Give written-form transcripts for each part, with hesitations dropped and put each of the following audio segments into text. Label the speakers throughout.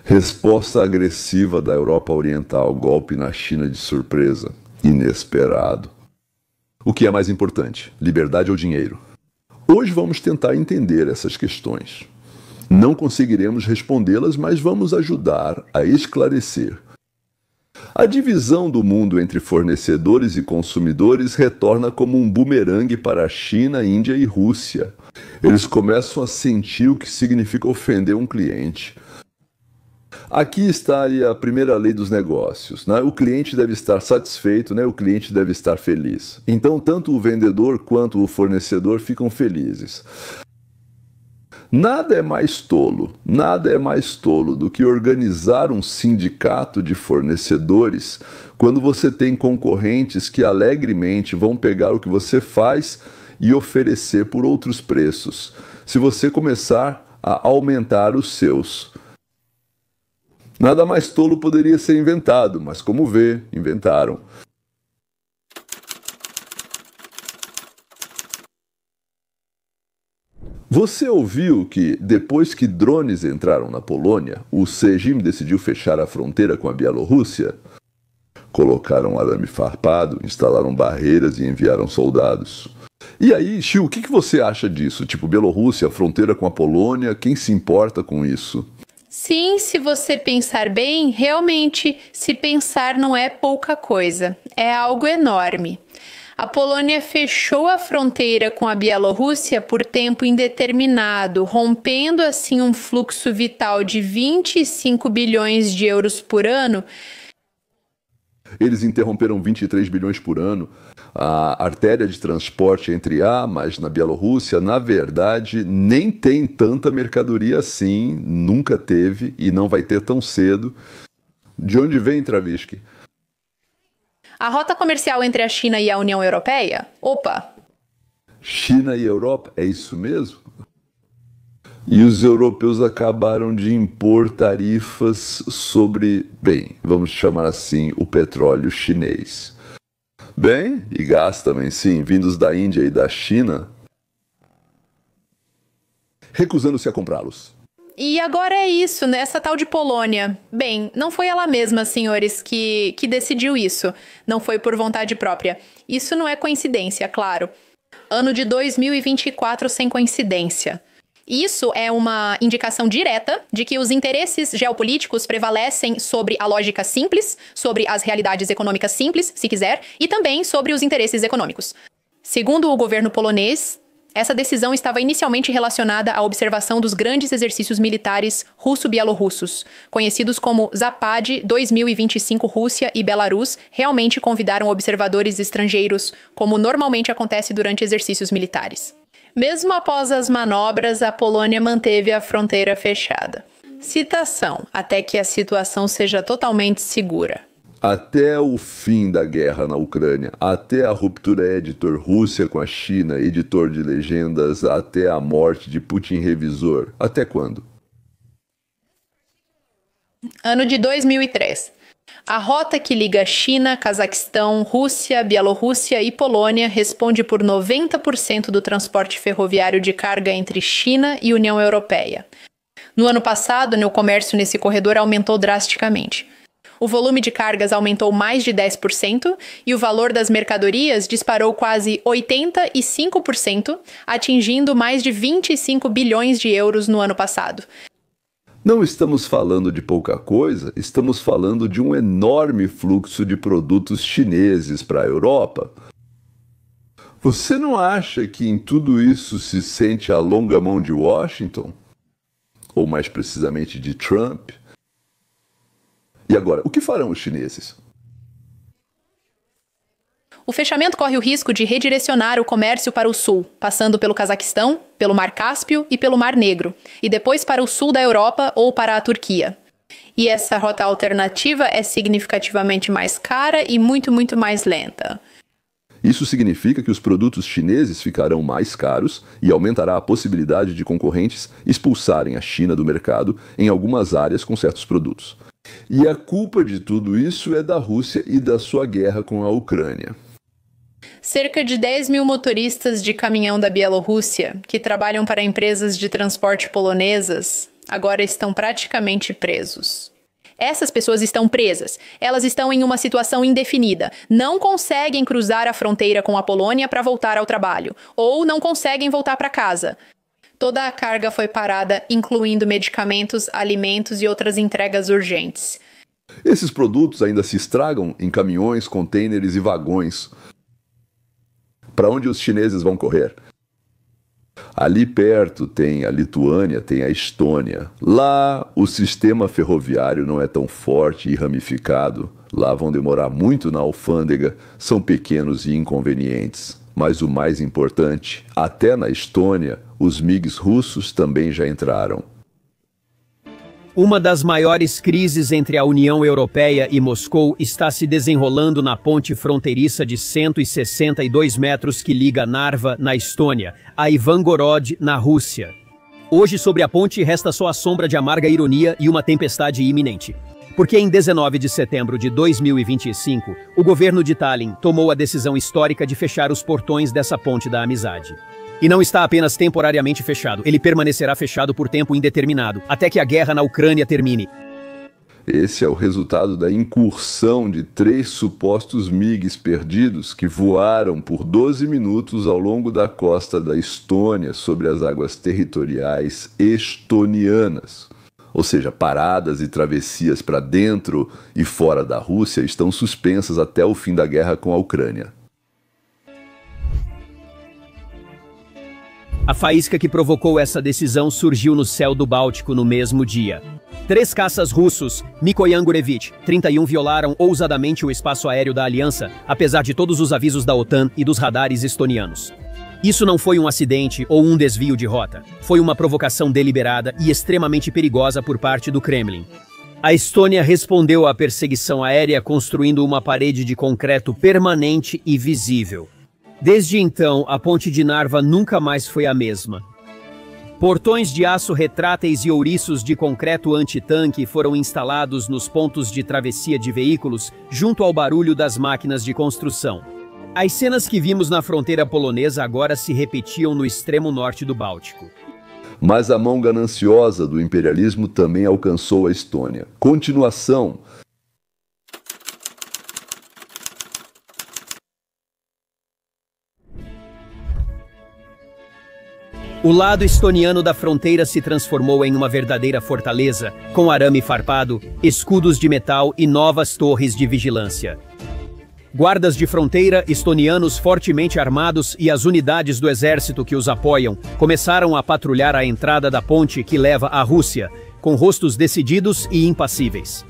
Speaker 1: Resposta agressiva da Europa Oriental, golpe na China de surpresa, inesperado. O que é mais importante, liberdade ou dinheiro? Hoje vamos tentar entender essas questões. Não conseguiremos respondê-las, mas vamos ajudar a esclarecer. A divisão do mundo entre fornecedores e consumidores retorna como um bumerangue para a China, Índia e Rússia. Eles começam a sentir o que significa ofender um cliente. Aqui está a primeira lei dos negócios, né? O cliente deve estar satisfeito, né? O cliente deve estar feliz. Então, tanto o vendedor quanto o fornecedor ficam felizes. Nada é mais tolo do que organizar um sindicato de fornecedores quando você tem concorrentes que alegremente vão pegar o que você faz e oferecer por outros preços, se você começar a aumentar os seus. Nada mais tolo poderia ser inventado, mas como vê, inventaram. Você ouviu que, depois que drones entraram na Polônia, o regime decidiu fechar a fronteira com a Bielorrússia? Colocaram arame farpado, instalaram barreiras e enviaram soldados. E aí, Chiu, o que você acha disso? Tipo, Bielorrússia, fronteira com a Polônia, quem se importa com isso?
Speaker 2: Sim, se você pensar bem, realmente, se pensar não é pouca coisa, é algo enorme. A Polônia fechou a fronteira com a Bielorrússia por tempo indeterminado, rompendo assim um fluxo vital de 25 bilhões de euros por ano.
Speaker 1: Eles interromperam 23 bilhões por ano. A artéria de transporte entre mas na Bielorrússia, na verdade, nem tem tanta mercadoria assim, nunca teve e não vai ter tão cedo. De onde vem, Travisky?
Speaker 2: A rota comercial entre a China e a União Europeia? Opa!
Speaker 1: China e Europa, é isso mesmo? E os europeus acabaram de impor tarifas sobre, bem, vamos chamar assim, o petróleo chinês. Bem, e gás também, sim, vindos da Índia e da China, recusando-se a comprá-los.
Speaker 2: E agora é isso, né? Essa tal de Polônia. Bem, não foi ela mesma, senhores, que decidiu isso. Não foi por vontade própria. Isso não é coincidência, claro. Ano de 2024 sem coincidência. Isso é uma indicação direta de que os interesses geopolíticos prevalecem sobre a lógica simples, sobre as realidades econômicas simples, se quiser, e também sobre os interesses econômicos. Segundo o governo polonês, essa decisão estava inicialmente relacionada à observação dos grandes exercícios militares russo-bielorrussos, conhecidos como Zapad 2025. Rússia e Belarus realmente convidaram observadores estrangeiros, como normalmente acontece durante exercícios militares. Mesmo após as manobras, a Polônia manteve a fronteira fechada. Citação: até que a situação seja totalmente segura.
Speaker 1: Até o fim da guerra na Ucrânia, até a ruptura editor Rússia com a China, editor de legendas, até a morte de Putin revisor. Até quando?
Speaker 2: Ano de 2003. A rota que liga China, Cazaquistão, Rússia, Bielorrússia e Polônia responde por 90% do transporte ferroviário de carga entre China e União Europeia. No ano passado, o comércio nesse corredor aumentou drasticamente. O volume de cargas aumentou mais de 10% e o valor das mercadorias disparou quase 85%, atingindo mais de 25 bilhões de euros no ano passado.
Speaker 1: Não estamos falando de pouca coisa, estamos falando de um enorme fluxo de produtos chineses para a Europa. Você não acha que em tudo isso se sente a longa mão de Washington? Ou mais precisamente de Trump? E agora, o que farão os chineses?
Speaker 2: O fechamento corre o risco de redirecionar o comércio para o sul, passando pelo Cazaquistão, pelo Mar Cáspio e pelo Mar Negro, e depois para o sul da Europa ou para a Turquia. E essa rota alternativa é significativamente mais cara e muito mais lenta.
Speaker 1: Isso significa que os produtos chineses ficarão mais caros e aumentará a possibilidade de concorrentes expulsarem a China do mercado em algumas áreas com certos produtos. E a culpa de tudo isso é da Rússia e da sua guerra com a Ucrânia.
Speaker 2: Cerca de 10 mil motoristas de caminhão da Bielorrússia, que trabalham para empresas de transporte polonesas, agora estão praticamente presos. Essas pessoas estão presas. Elas estão em uma situação indefinida. Não conseguem cruzar a fronteira com a Polônia para voltar ao trabalho. Ou não conseguem voltar para casa. Toda a carga foi parada, incluindo medicamentos, alimentos e outras entregas urgentes.
Speaker 1: Esses produtos ainda se estragam em caminhões, contêineres e vagões. Para onde os chineses vão correr? Ali perto tem a Lituânia, tem a Estônia. Lá o sistema ferroviário não é tão forte e ramificado. Lá vão demorar muito na alfândega, são pequenos e inconvenientes. Mas o mais importante, até na Estônia, os MiGs russos também já entraram.
Speaker 3: Uma das maiores crises entre a União Europeia e Moscou está se desenrolando na ponte fronteiriça de 162 metros que liga Narva, na Estônia, a Ivangorod, na Rússia. Hoje, sobre a ponte, resta só a sombra de amarga ironia e uma tempestade iminente. Porque em 19 de setembro de 2025, o governo de Tallinn tomou a decisão histórica de fechar os portões dessa ponte da amizade. E não está apenas temporariamente fechado, ele permanecerá fechado por tempo indeterminado, até que a guerra na Ucrânia termine.
Speaker 1: Esse é o resultado da incursão de 3 supostos MiGs perdidos que voaram por 12 minutos ao longo da costa da Estônia sobre as águas territoriais estonianas. Ou seja, paradas e travessias para dentro e fora da Rússia estão suspensas até o fim da guerra com a Ucrânia.
Speaker 3: A faísca que provocou essa decisão surgiu no céu do Báltico no mesmo dia. 3 caças russos, Mikoyan Gurevich, 31, violaram ousadamente o espaço aéreo da Aliança, apesar de todos os avisos da OTAN e dos radares estonianos. Isso não foi um acidente ou um desvio de rota. Foi uma provocação deliberada e extremamente perigosa por parte do Kremlin. A Estônia respondeu à perseguição aérea construindo uma parede de concreto permanente e visível. Desde então, a ponte de Narva nunca mais foi a mesma. Portões de aço retráteis e ouriços de concreto antitanque foram instalados nos pontos de travessia de veículos, junto ao barulho das máquinas de construção. As cenas que vimos na fronteira polonesa agora se repetiam no extremo norte do Báltico.
Speaker 1: Mas a mão gananciosa do imperialismo também alcançou a Estônia. Continuação.
Speaker 3: O lado estoniano da fronteira se transformou em uma verdadeira fortaleza, com arame farpado, escudos de metal e novas torres de vigilância. Guardas de fronteira estonianos fortemente armados e as unidades do exército que os apoiam começaram a patrulhar a entrada da ponte que leva à Rússia, com rostos decididos e impassíveis.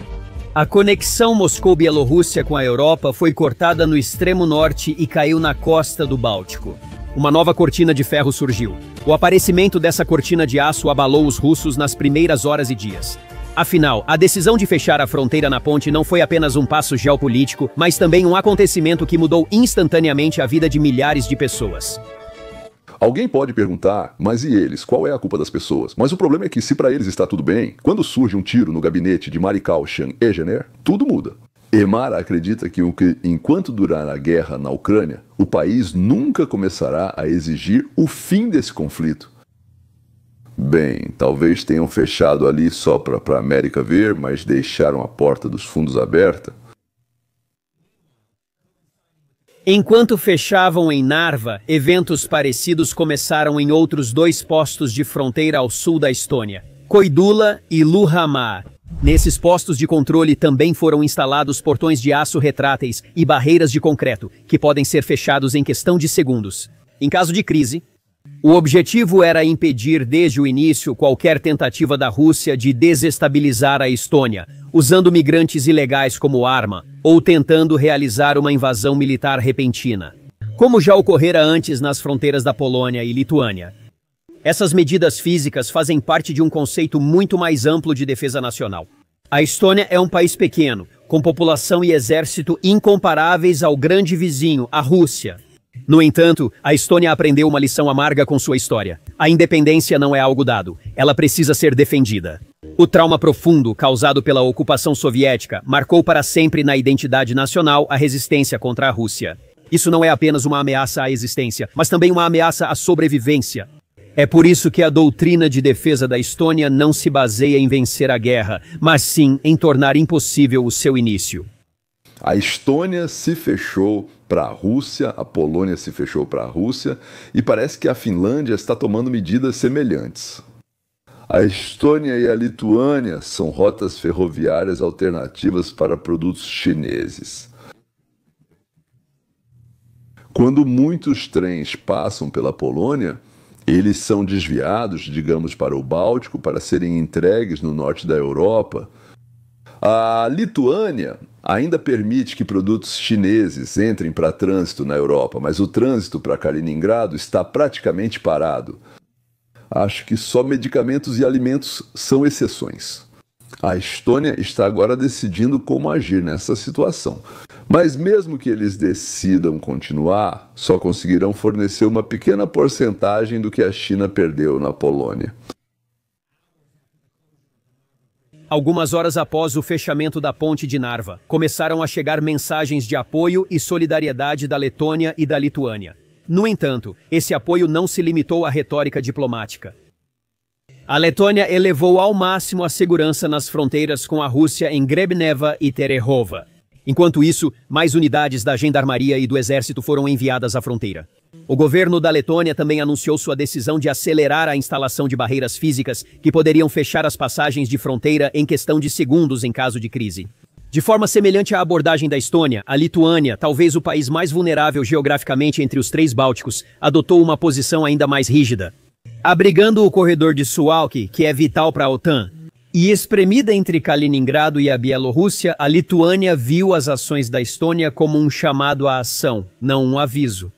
Speaker 3: A conexão Moscou-Bielorrússia com a Europa foi cortada no extremo norte e caiu na costa do Báltico. Uma nova cortina de ferro surgiu. O aparecimento dessa cortina de aço abalou os russos nas primeiras horas e dias. Afinal, a decisão de fechar a fronteira na ponte não foi apenas um passo geopolítico, mas também um acontecimento que mudou instantaneamente a vida de milhares de pessoas.
Speaker 1: Alguém pode perguntar, mas e eles? Qual é a culpa das pessoas? Mas o problema é que se para eles está tudo bem, quando surge um tiro no gabinete de Marikal Shan-Egener, tudo muda. Emara acredita que enquanto durar a guerra na Ucrânia, o país nunca começará a exigir o fim desse conflito. Bem, talvez tenham fechado ali só para a América ver, mas deixaram a porta dos fundos aberta.
Speaker 3: Enquanto fechavam em Narva, eventos parecidos começaram em outros 2 postos de fronteira ao sul da Estônia, Koidula e Luhamaa. Nesses postos de controle também foram instalados portões de aço retráteis e barreiras de concreto, que podem ser fechados em questão de segundos. Em caso de crise, o objetivo era impedir desde o início qualquer tentativa da Rússia de desestabilizar a Estônia, usando migrantes ilegais como arma, ou tentando realizar uma invasão militar repentina, como já ocorrera antes nas fronteiras da Polônia e Lituânia. Essas medidas físicas fazem parte de um conceito muito mais amplo de defesa nacional. A Estônia é um país pequeno, com população e exército incomparáveis ao grande vizinho, a Rússia. No entanto, a Estônia aprendeu uma lição amarga com sua história. A independência não é algo dado, ela precisa ser defendida. O trauma profundo causado pela ocupação soviética marcou para sempre na identidade nacional a resistência contra a Rússia. Isso não é apenas uma ameaça à existência, mas também uma ameaça à sobrevivência. É por isso que a doutrina de defesa da Estônia não se baseia em vencer a guerra, mas sim em tornar impossível o seu início.
Speaker 1: A Estônia se fechou para a Rússia, a Polônia se fechou para a Rússia e parece que a Finlândia está tomando medidas semelhantes. A Estônia e a Lituânia são rotas ferroviárias alternativas para produtos chineses. Quando muitos trens passam pela Polônia, eles são desviados, digamos, para o Báltico para serem entregues no norte da Europa. A Lituânia ainda permite que produtos chineses entrem para trânsito na Europa, mas o trânsito para Kaliningrado está praticamente parado. Acho que só medicamentos e alimentos são exceções. A Estônia está agora decidindo como agir nessa situação. Mas mesmo que eles decidam continuar, só conseguirão fornecer uma pequena porcentagem do que a China perdeu na Polônia.
Speaker 3: Algumas horas após o fechamento da ponte de Narva, começaram a chegar mensagens de apoio e solidariedade da Letônia e da Lituânia. No entanto, esse apoio não se limitou à retórica diplomática. A Letônia elevou ao máximo a segurança nas fronteiras com a Rússia em Grebneva e Terehova. Enquanto isso, mais unidades da gendarmeria e do exército foram enviadas à fronteira. O governo da Letônia também anunciou sua decisão de acelerar a instalação de barreiras físicas que poderiam fechar as passagens de fronteira em questão de segundos em caso de crise. De forma semelhante à abordagem da Estônia, a Lituânia, talvez o país mais vulnerável geograficamente entre os três bálticos, adotou uma posição ainda mais rígida. Abrigando o corredor de Suwałki, que é vital para a OTAN, e espremida entre Kaliningrado e a Bielorrússia, a Lituânia viu as ações da Estônia como um chamado à ação, não um aviso.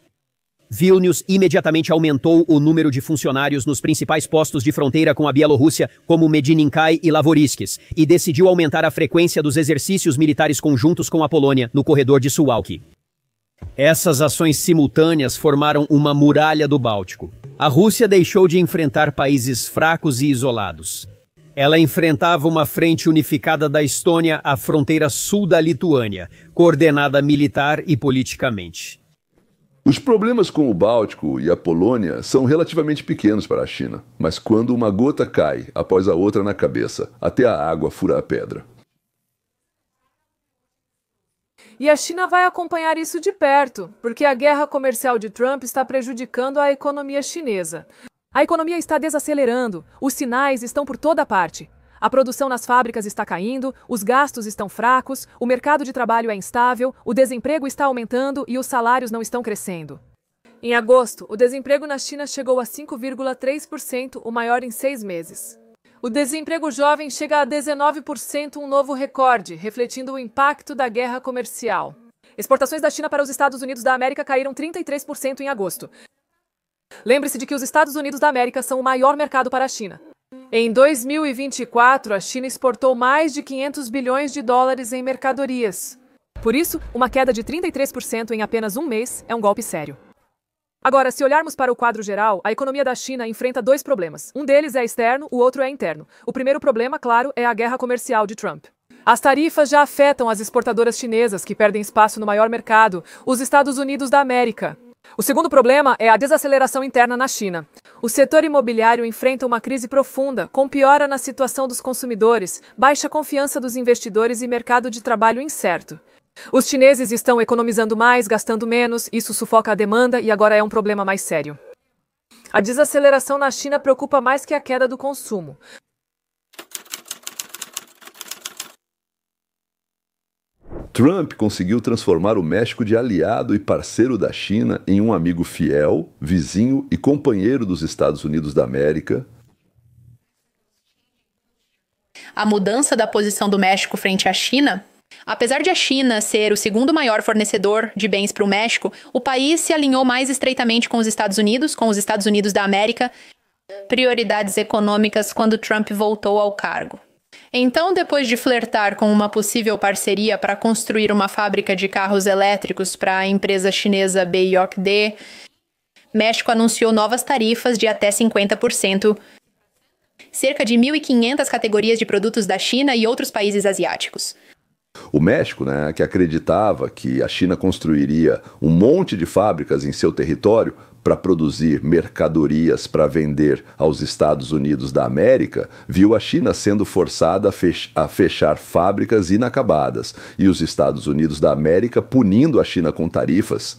Speaker 3: Vilnius imediatamente aumentou o número de funcionários nos principais postos de fronteira com a Bielorrússia, como Medininkai e Lavoriskis, e decidiu aumentar a frequência dos exercícios militares conjuntos com a Polônia no corredor de Suwałki. Essas ações simultâneas formaram uma muralha do Báltico. A Rússia deixou de enfrentar países fracos e isolados. Ela enfrentava uma frente unificada da Estônia à fronteira sul da Lituânia, coordenada militar e politicamente.
Speaker 1: Os problemas com o Báltico e a Polônia são relativamente pequenos para a China, mas quando uma gota cai após a outra na cabeça, até a água fura a pedra.
Speaker 4: E a China vai acompanhar isso de perto, porque a guerra comercial de Trump está prejudicando a economia chinesa. A economia está desacelerando, os sinais estão por toda parte. A produção nas fábricas está caindo, os gastos estão fracos, o mercado de trabalho é instável, o desemprego está aumentando e os salários não estão crescendo. Em agosto, o desemprego na China chegou a 5,3%, o maior em 6 meses. O desemprego jovem chega a 19%, um novo recorde, refletindo o impacto da guerra comercial. Exportações da China para os Estados Unidos da América caíram 33% em agosto. Lembre-se de que os Estados Unidos da América são o maior mercado para a China. Em 2024, a China exportou mais de 500 bilhões de dólares em mercadorias. Por isso, uma queda de 33% em apenas um mês é um golpe sério. Agora, se olharmos para o quadro geral, a economia da China enfrenta dois problemas. Um deles é externo, o outro é interno. O primeiro problema, claro, é a guerra comercial de Trump. As tarifas já afetam as exportadoras chinesas, que perdem espaço no maior mercado, os Estados Unidos da América. O segundo problema é a desaceleração interna na China. O setor imobiliário enfrenta uma crise profunda, com piora na situação dos consumidores, baixa confiança dos investidores e mercado de trabalho incerto. Os chineses estão economizando mais, gastando menos, isso sufoca a demanda e agora é um problema mais sério. A desaceleração na China preocupa mais que a queda do consumo.
Speaker 1: Trump conseguiu transformar o México de aliado e parceiro da China em um amigo fiel, vizinho e companheiro dos Estados Unidos da América.
Speaker 2: A mudança da posição do México frente à China, apesar de a China ser o segundo maior fornecedor de bens para o México, o país se alinhou mais estreitamente com os Estados Unidos da América, prioridades econômicas quando Trump voltou ao cargo. Então, depois de flertar com uma possível parceria para construir uma fábrica de carros elétricos para a empresa chinesa BYD, México anunciou novas tarifas de até 50%, cerca de 1.500 categorias de produtos da China e outros países asiáticos.
Speaker 1: O México, né, que acreditava que a China construiria um monte de fábricas em seu território para produzir mercadorias para vender aos Estados Unidos da América, viu a China sendo forçada a fechar fábricas inacabadas e os Estados Unidos da América punindo a China com tarifas.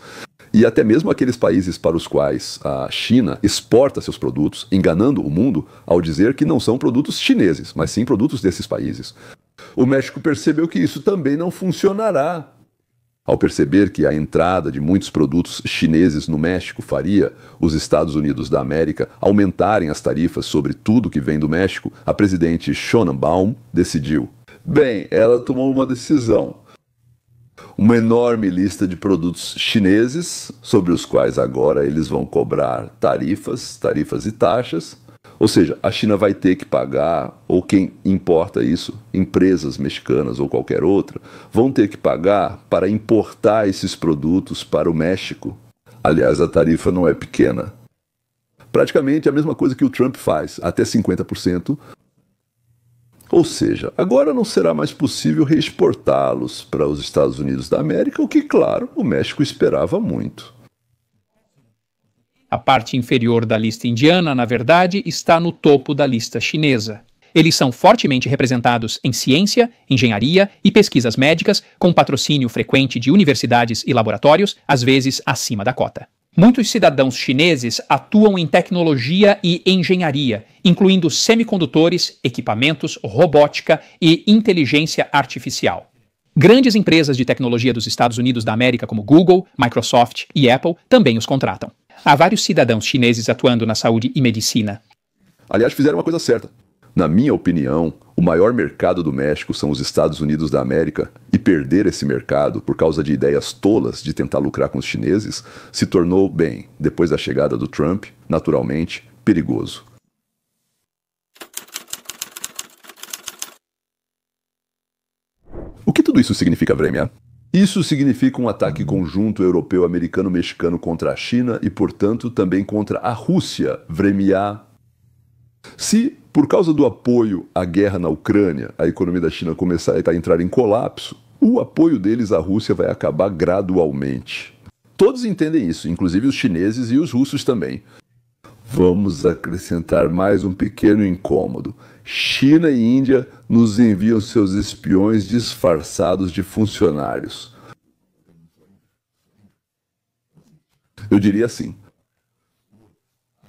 Speaker 1: E até mesmo aqueles países para os quais a China exporta seus produtos, enganando o mundo ao dizer que não são produtos chineses, mas sim produtos desses países. O México percebeu que isso também não funcionará. Ao perceber que a entrada de muitos produtos chineses no México faria os Estados Unidos da América aumentarem as tarifas sobre tudo que vem do México, a presidente Sheinbaum decidiu. Bem, ela tomou uma decisão. Uma enorme lista de produtos chineses, sobre os quais agora eles vão cobrar tarifas e taxas. Ou seja, a China vai ter que pagar, ou quem importa isso, empresas mexicanas ou qualquer outra, vão ter que pagar para importar esses produtos para o México. Aliás, a tarifa não é pequena. Praticamente a mesma coisa que o Trump faz, até 50%. Ou seja, agora não será mais possível reexportá-los para os Estados Unidos da América, o que, claro, o México esperava muito.
Speaker 5: A parte inferior da lista indiana, na verdade, está no topo da lista chinesa. Eles são fortemente representados em ciência, engenharia e pesquisas médicas, com patrocínio frequente de universidades e laboratórios, às vezes acima da cota. Muitos cidadãos chineses atuam em tecnologia e engenharia, incluindo semicondutores, equipamentos, robótica e inteligência artificial. Grandes empresas de tecnologia dos Estados Unidos da América, como Google, Microsoft e Apple, também os contratam. Há vários cidadãos chineses atuando na saúde e medicina.
Speaker 1: Aliás, fizeram uma coisa certa. Na minha opinião, o maior mercado do México são os Estados Unidos da América, e perder esse mercado por causa de ideias tolas de tentar lucrar com os chineses se tornou, bem, depois da chegada do Trump, naturalmente, perigoso. O que tudo isso significa, Vremia? Isso significa um ataque conjunto europeu-americano-mexicano contra a China e, portanto, também contra a Rússia, Vremia. Se, por causa do apoio à guerra na Ucrânia, a economia da China começar a entrar em colapso, o apoio deles à Rússia vai acabar gradualmente. Todos entendem isso, inclusive os chineses e os russos também. Vamos acrescentar mais um pequeno incômodo. China e Índia nos enviam seus espiões disfarçados de funcionários. Eu diria assim.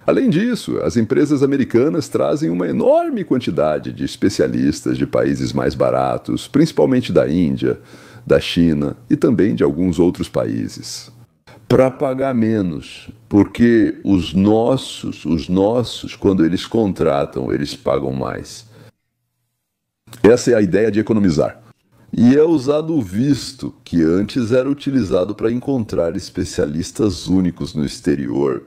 Speaker 1: Além disso, as empresas americanas trazem uma enorme quantidade de especialistas de países mais baratos, principalmente da Índia, da China e também de alguns outros países, para pagar menos, porque os nossos, quando eles contratam, eles pagam mais. Essa é a ideia de economizar. E é usado o visto, que antes era utilizado para encontrar especialistas únicos no exterior.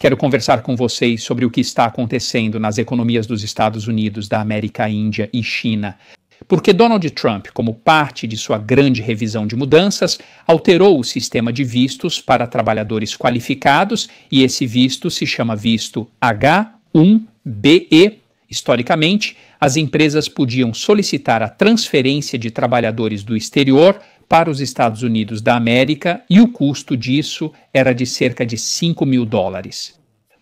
Speaker 5: Quero conversar com vocês sobre o que está acontecendo nas economias dos Estados Unidos, da América, Índia e China. Porque Donald Trump, como parte de sua grande revisão de mudanças, alterou o sistema de vistos para trabalhadores qualificados e esse visto se chama visto H-1B. Historicamente, as empresas podiam solicitar a transferência de trabalhadores do exterior para os Estados Unidos da América e o custo disso era de cerca de $5.000.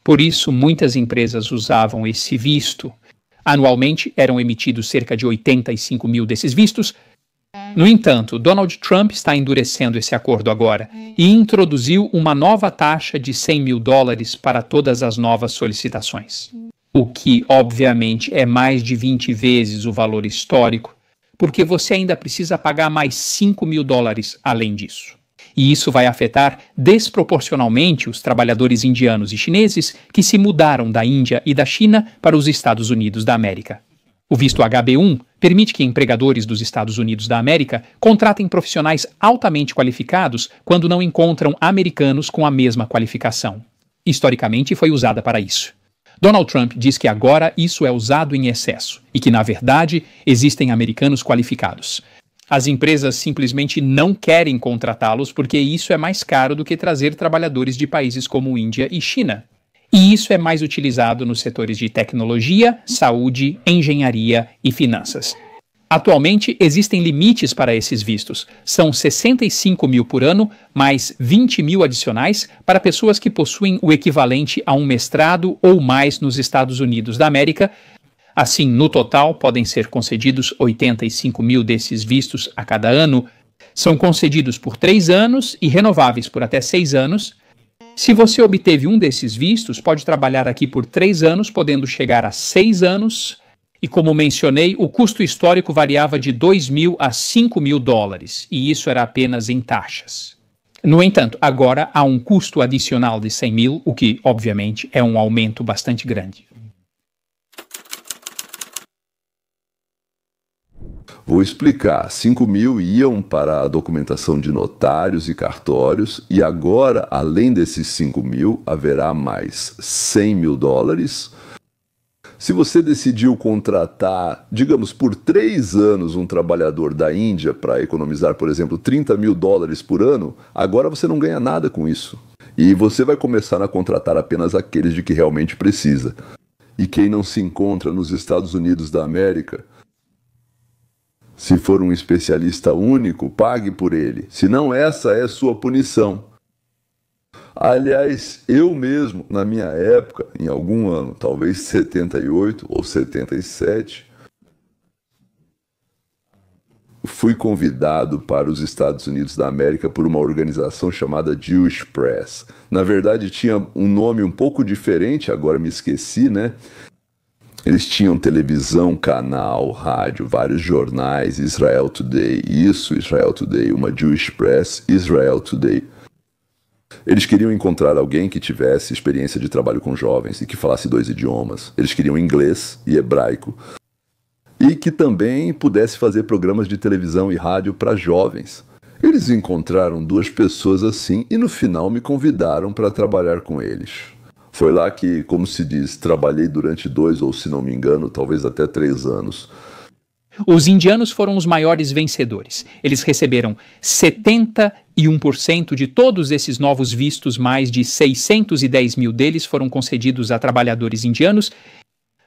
Speaker 5: Por isso, muitas empresas usavam esse visto. Anualmente, eram emitidos cerca de 85 mil desses vistos. No entanto, Donald Trump está endurecendo esse acordo agora e introduziu uma nova taxa de $100.000 para todas as novas solicitações. O que, obviamente, é mais de 20 vezes o valor histórico, porque você ainda precisa pagar mais $5.000 além disso. E isso vai afetar desproporcionalmente os trabalhadores indianos e chineses que se mudaram da Índia e da China para os Estados Unidos da América. O visto HB1 permite que empregadores dos Estados Unidos da América contratem profissionais altamente qualificados quando não encontram americanos com a mesma qualificação. Historicamente, foi usada para isso. Donald Trump diz que agora isso é usado em excesso e que, na verdade, existem americanos qualificados. As empresas simplesmente não querem contratá-los porque isso é mais caro do que trazer trabalhadores de países como Índia e China. E isso é mais utilizado nos setores de tecnologia, saúde, engenharia e finanças. Atualmente, existem limites para esses vistos. São 65 mil por ano, mais 20 mil adicionais para pessoas que possuem o equivalente a um mestrado ou mais nos Estados Unidos da América. Assim, no total, podem ser concedidos 85 mil desses vistos a cada ano. São concedidos por 3 anos e renováveis por até 6 anos. Se você obteve um desses vistos, pode trabalhar aqui por 3 anos, podendo chegar a 6 anos. E como mencionei, o custo histórico variava de 2 mil a 5 mil dólares, e isso era apenas em taxas. No entanto, agora há um custo adicional de 100 mil, o que, obviamente, é um aumento bastante grande.
Speaker 1: Vou explicar. 5 mil iam para a documentação de notários e cartórios, e agora, além desses 5 mil, haverá mais 100 mil dólares. Se você decidiu contratar, digamos, por 3 anos um trabalhador da Índia para economizar, por exemplo, 30 mil dólares por ano, agora você não ganha nada com isso. E você vai começar a contratar apenas aqueles de que realmente precisa. E quem não se encontra nos Estados Unidos da América, se for um especialista único, pague por ele. Senão essa é sua punição. Aliás, eu mesmo, na minha época, em algum ano, talvez 78 ou 77, fui convidado para os Estados Unidos da América por uma organização chamada Jewish Press. Na verdade, tinha um nome um pouco diferente, agora me esqueci, né? Eles tinham televisão, canal, rádio, vários jornais, Israel Today, Israel Today, uma Jewish Press, Israel Today. Eles queriam encontrar alguém que tivesse experiência de trabalho com jovens e que falasse 2 idiomas. Eles queriam inglês e hebraico. E que também pudesse fazer programas de televisão e rádio para jovens. Eles encontraram 2 pessoas assim e no final me convidaram para trabalhar com eles. Foi lá que, como se diz, trabalhei durante 2 ou, se não me engano, talvez até 3 anos.
Speaker 5: Os indianos foram os maiores vencedores. Eles receberam 71% de todos esses novos vistos, mais de 610 mil deles foram concedidos a trabalhadores indianos.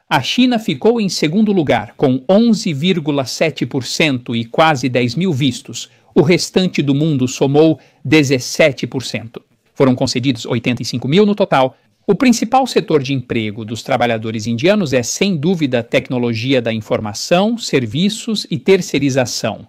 Speaker 5: A China ficou em segundo lugar, com 11,7% e quase 10 mil vistos. O restante do mundo somou 17%. Foram concedidos 85 mil no total. O principal setor de emprego dos trabalhadores indianos é, sem dúvida, tecnologia da informação, serviços e terceirização.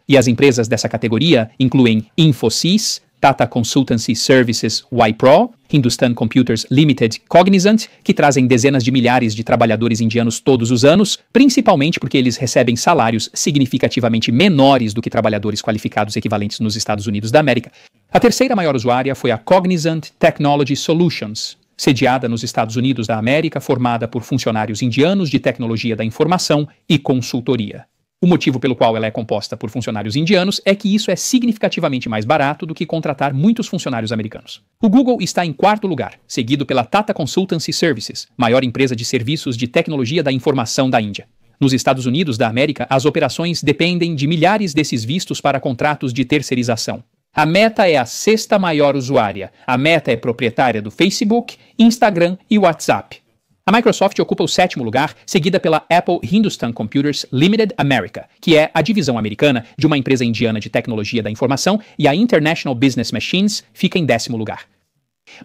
Speaker 5: E as empresas dessa categoria incluem Infosys, Tata Consultancy Services, Wipro, Hindustan Computers Limited, Cognizant, que trazem dezenas de milhares de trabalhadores indianos todos os anos, principalmente porque eles recebem salários significativamente menores do que trabalhadores qualificados equivalentes nos Estados Unidos da América. A terceira maior usuária foi a Cognizant Technology Solutions, sediada nos Estados Unidos da América, formada por funcionários indianos de tecnologia da informação e consultoria. O motivo pelo qual ela é composta por funcionários indianos é que isso é significativamente mais barato do que contratar muitos funcionários americanos. O Google está em 4º lugar, seguido pela Tata Consultancy Services, maior empresa de serviços de tecnologia da informação da Índia. Nos Estados Unidos da América, as operações dependem de milhares desses vistos para contratos de terceirização. A Meta é a 6ª maior usuária. A Meta é proprietária do Facebook, Instagram e WhatsApp. A Microsoft ocupa o 7º lugar, seguida pela Apple Hindustan Computers Limited America, que é a divisão americana de uma empresa indiana de tecnologia da informação, e a International Business Machines fica em 10º lugar.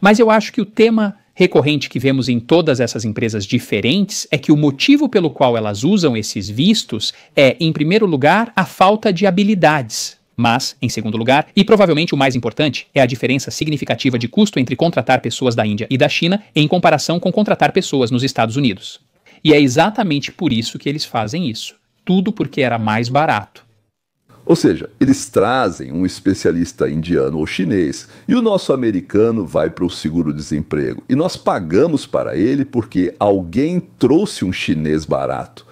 Speaker 5: Mas eu acho que o tema recorrente que vemos em todas essas empresas diferentes é que o motivo pelo qual elas usam esses vistos é, em primeiro lugar, a falta de habilidades. Mas, em segundo lugar, e provavelmente o mais importante, é a diferença significativa de custo entre contratar pessoas da Índia e da China em comparação com contratar pessoas nos Estados Unidos. E é exatamente por isso que eles fazem isso. Tudo porque era mais barato.
Speaker 1: Ou seja, eles trazem um especialista indiano ou chinês e o nosso americano vai para o seguro-desemprego. E nós pagamos para ele porque alguém trouxe um chinês barato.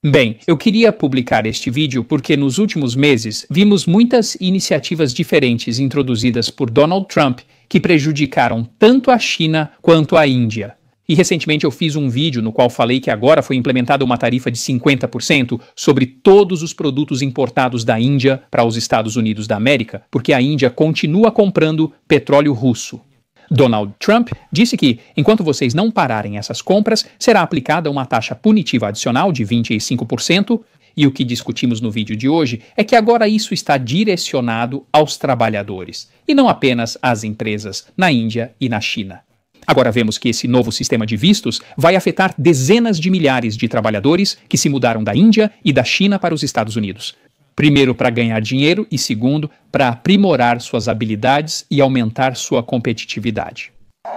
Speaker 5: Bem, eu queria publicar este vídeo porque nos últimos meses vimos muitas iniciativas diferentes introduzidas por Donald Trump que prejudicaram tanto a China quanto a Índia. E recentemente eu fiz um vídeo no qual falei que agora foi implementada uma tarifa de 50% sobre todos os produtos importados da Índia para os Estados Unidos da América, porque a Índia continua comprando petróleo russo. Donald Trump disse que, enquanto vocês não pararem essas compras, será aplicada uma taxa punitiva adicional de 25%, e o que discutimos no vídeo de hoje é que agora isso está direcionado aos trabalhadores, e não apenas às empresas na Índia e na China. Agora vemos que esse novo sistema de vistos vai afetar dezenas de milhares de trabalhadores que se mudaram da Índia e da China para os Estados Unidos. Primeiro, para ganhar dinheiro e, segundo, para aprimorar suas habilidades e aumentar sua competitividade.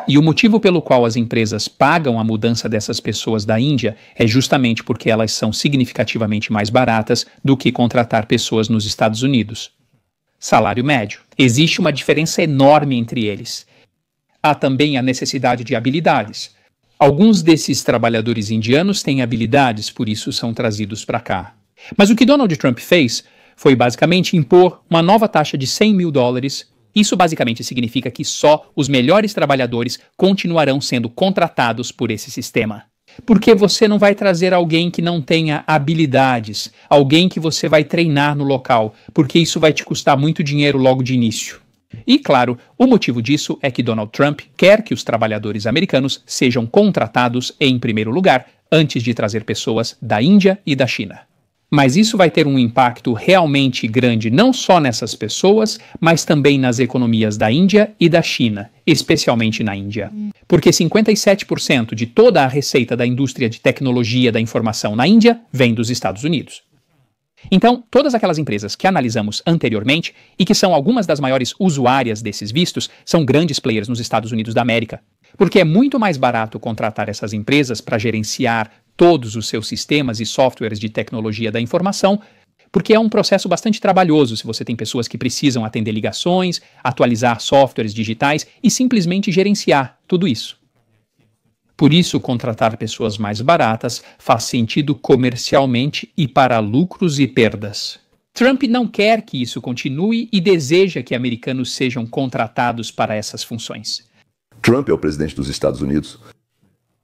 Speaker 5: E o motivo pelo qual as empresas pagam a mudança dessas pessoas da Índia é justamente porque elas são significativamente mais baratas do que contratar pessoas nos Estados Unidos. Salário médio. Existe uma diferença enorme entre eles. Há também a necessidade de habilidades. Alguns desses trabalhadores indianos têm habilidades, por isso são trazidos para cá. Mas o que Donald Trump fez foi basicamente impor uma nova taxa de $100 mil. Isso basicamente significa que só os melhores trabalhadores continuarão sendo contratados por esse sistema. Porque você não vai trazer alguém que não tenha habilidades, alguém que você vai treinar no local, porque isso vai te custar muito dinheiro logo de início. E, claro, o motivo disso é que Donald Trump quer que os trabalhadores americanos sejam contratados em primeiro lugar, antes de trazer pessoas da Índia e da China. Mas isso vai ter um impacto realmente grande não só nessas pessoas, mas também nas economias da Índia e da China, especialmente na Índia. Porque 57% de toda a receita da indústria de tecnologia da informação na Índia vem dos Estados Unidos. Então, todas aquelas empresas que analisamos anteriormente e que são algumas das maiores usuárias desses vistos são grandes players nos Estados Unidos da América. Porque é muito mais barato contratar essas empresas para gerenciar todos os seus sistemas e softwares de tecnologia da informação, porque é um processo bastante trabalhoso se você tem pessoas que precisam atender ligações, atualizar softwares digitais e simplesmente gerenciar tudo isso. Por isso, contratar pessoas mais baratas faz sentido comercialmente e para lucros e perdas. Trump não quer que isso continue e deseja que americanos sejam contratados para essas funções.
Speaker 1: Trump é o presidente dos Estados Unidos.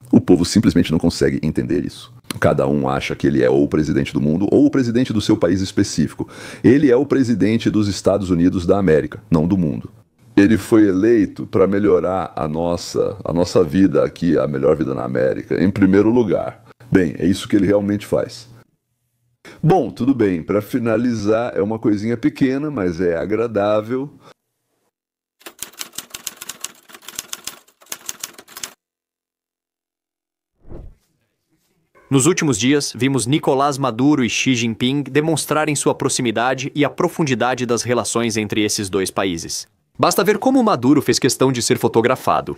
Speaker 1: O povo simplesmente não consegue entender isso. Cada um acha que ele é ou o presidente do mundo ou o presidente do seu país específico. Ele é o presidente dos Estados Unidos da América, não do mundo. Ele foi eleito para melhorar a nossa vida aqui, a melhor vida na América, em primeiro lugar. Bem, é isso que ele realmente faz. Bom, tudo bem. Para finalizar, é uma coisinha pequena, mas é agradável.
Speaker 6: Nos últimos dias, vimos Nicolás Maduro e Xi Jinping demonstrarem sua proximidade e a profundidade das relações entre esses dois países. Basta ver como Maduro fez questão de ser fotografado.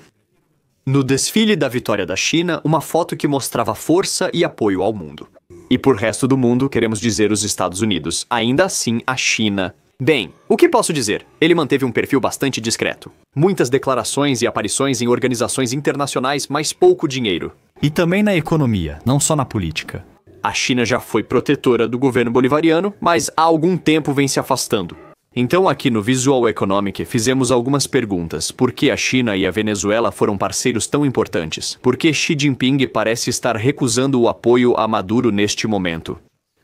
Speaker 6: No desfile da vitória da China, uma foto que mostrava força e apoio ao mundo. E por resto do mundo, queremos dizer os Estados Unidos, ainda assim a China. Bem, o que posso dizer? Ele manteve um perfil bastante discreto. Muitas declarações e aparições em organizações internacionais, mas pouco dinheiro.
Speaker 7: E também na economia, não só na política.
Speaker 6: A China já foi protetora do governo bolivariano, mas há algum tempo vem se afastando. Então aqui no Visual Economic fizemos algumas perguntas. Por que a China e a Venezuela foram parceiros tão importantes? Por que Xi Jinping parece estar recusando o apoio a Maduro neste momento?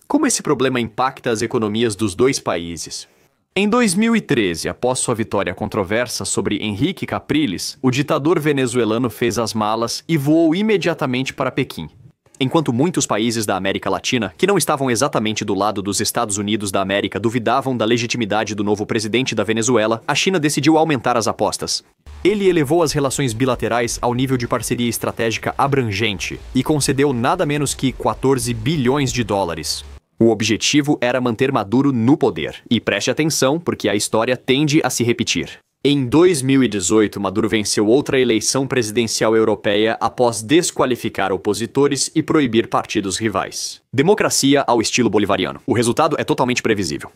Speaker 6: Como esse problema impacta as economias dos dois países? Em 2013, após sua vitória controversa sobre Henrique Capriles, o ditador venezuelano fez as malas e voou imediatamente para Pequim. Enquanto muitos países da América Latina, que não estavam exatamente do lado dos Estados Unidos da América, duvidavam da legitimidade do novo presidente da Venezuela, a China decidiu aumentar as apostas. Ele elevou as relações bilaterais ao nível de parceria estratégica abrangente e concedeu nada menos que 14 bilhões de dólares. O objetivo era manter Maduro no poder. E preste atenção, porque a história tende a se repetir. Em 2018, Maduro venceu outra eleição presidencial europeia após desqualificar opositores e proibir partidos rivais. Democracia ao estilo bolivariano. O resultado é totalmente previsível.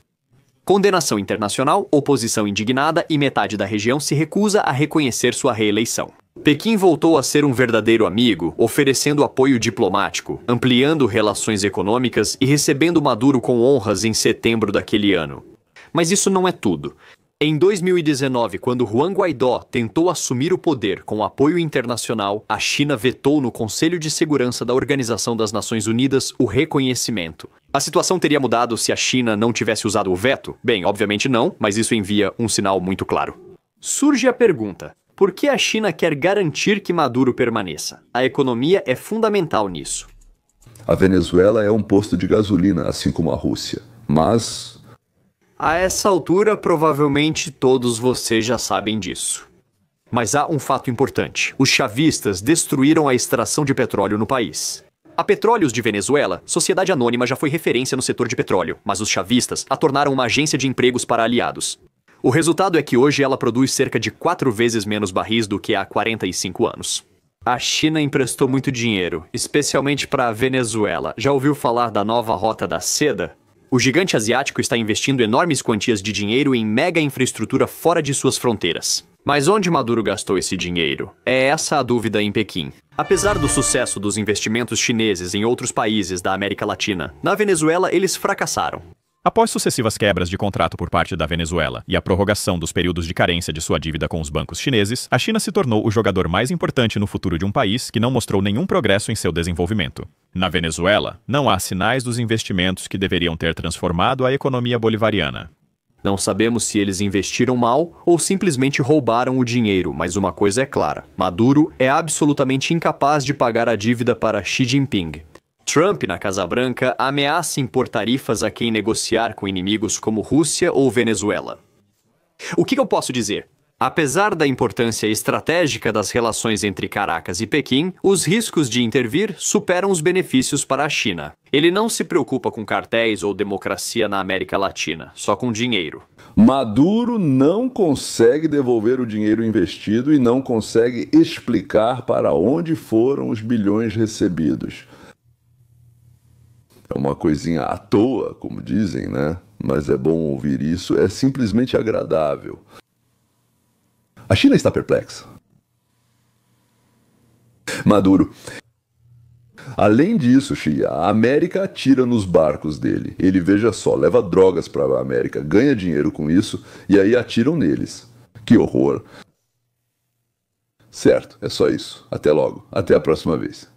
Speaker 6: Condenação internacional, oposição indignada e metade da região se recusa a reconhecer sua reeleição. Pequim voltou a ser um verdadeiro amigo, oferecendo apoio diplomático, ampliando relações econômicas e recebendo Maduro com honras em setembro daquele ano. Mas isso não é tudo. Em 2019, quando Juan Guaidó tentou assumir o poder com apoio internacional, a China vetou no Conselho de Segurança da Organização das Nações Unidas o reconhecimento. A situação teria mudado se a China não tivesse usado o veto? Bem, obviamente não, mas isso envia um sinal muito claro. Surge a pergunta: Por que a China quer garantir que Maduro permaneça? A economia é fundamental nisso.
Speaker 1: A Venezuela é um posto de gasolina, assim como a Rússia. Mas
Speaker 6: A essa altura, provavelmente todos vocês já sabem disso. Mas há um fato importante. Os chavistas destruíram a extração de petróleo no país. A Petróleos de Venezuela, sociedade anônima, já foi referência no setor de petróleo, mas os chavistas a tornaram uma agência de empregos para aliados. O resultado é que hoje ela produz cerca de 4 vezes menos barris do que há 45 anos. A China emprestou muito dinheiro, especialmente para a Venezuela. Já ouviu falar da nova Rota da Seda? O gigante asiático está investindo enormes quantias de dinheiro em mega infraestrutura fora de suas fronteiras. Mas onde Maduro gastou esse dinheiro? É essa a dúvida em Pequim. Apesar do sucesso dos investimentos chineses em outros países da América Latina, na Venezuela eles fracassaram.
Speaker 8: Após sucessivas quebras de contrato por parte da Venezuela e a prorrogação dos períodos de carência de sua dívida com os bancos chineses, a China se tornou o jogador mais importante no futuro de um país que não mostrou nenhum progresso em seu desenvolvimento. Na Venezuela, não há sinais dos investimentos que deveriam ter transformado a economia bolivariana.
Speaker 6: Não sabemos se eles investiram mal ou simplesmente roubaram o dinheiro, mas uma coisa é clara: Maduro é absolutamente incapaz de pagar a dívida para Xi Jinping. Trump, na Casa Branca, ameaça impor tarifas a quem negociar com inimigos como Rússia ou Venezuela. O que eu posso dizer? Apesar da importância estratégica das relações entre Caracas e Pequim, os riscos de intervir superam os benefícios para a China. Ele não se preocupa com cartéis ou democracia na América Latina, só com dinheiro.
Speaker 1: Maduro não consegue devolver o dinheiro investido e não consegue explicar para onde foram os bilhões recebidos. É uma coisinha à toa, como dizem, né? Mas é bom ouvir isso, é simplesmente agradável. A China está perplexa. Maduro. Além disso, Xi, a América atira nos barcos dele. Ele, veja só, leva drogas para a América, ganha dinheiro com isso e aí atiram neles. Que horror. Certo, é só isso. Até logo. Até a próxima vez.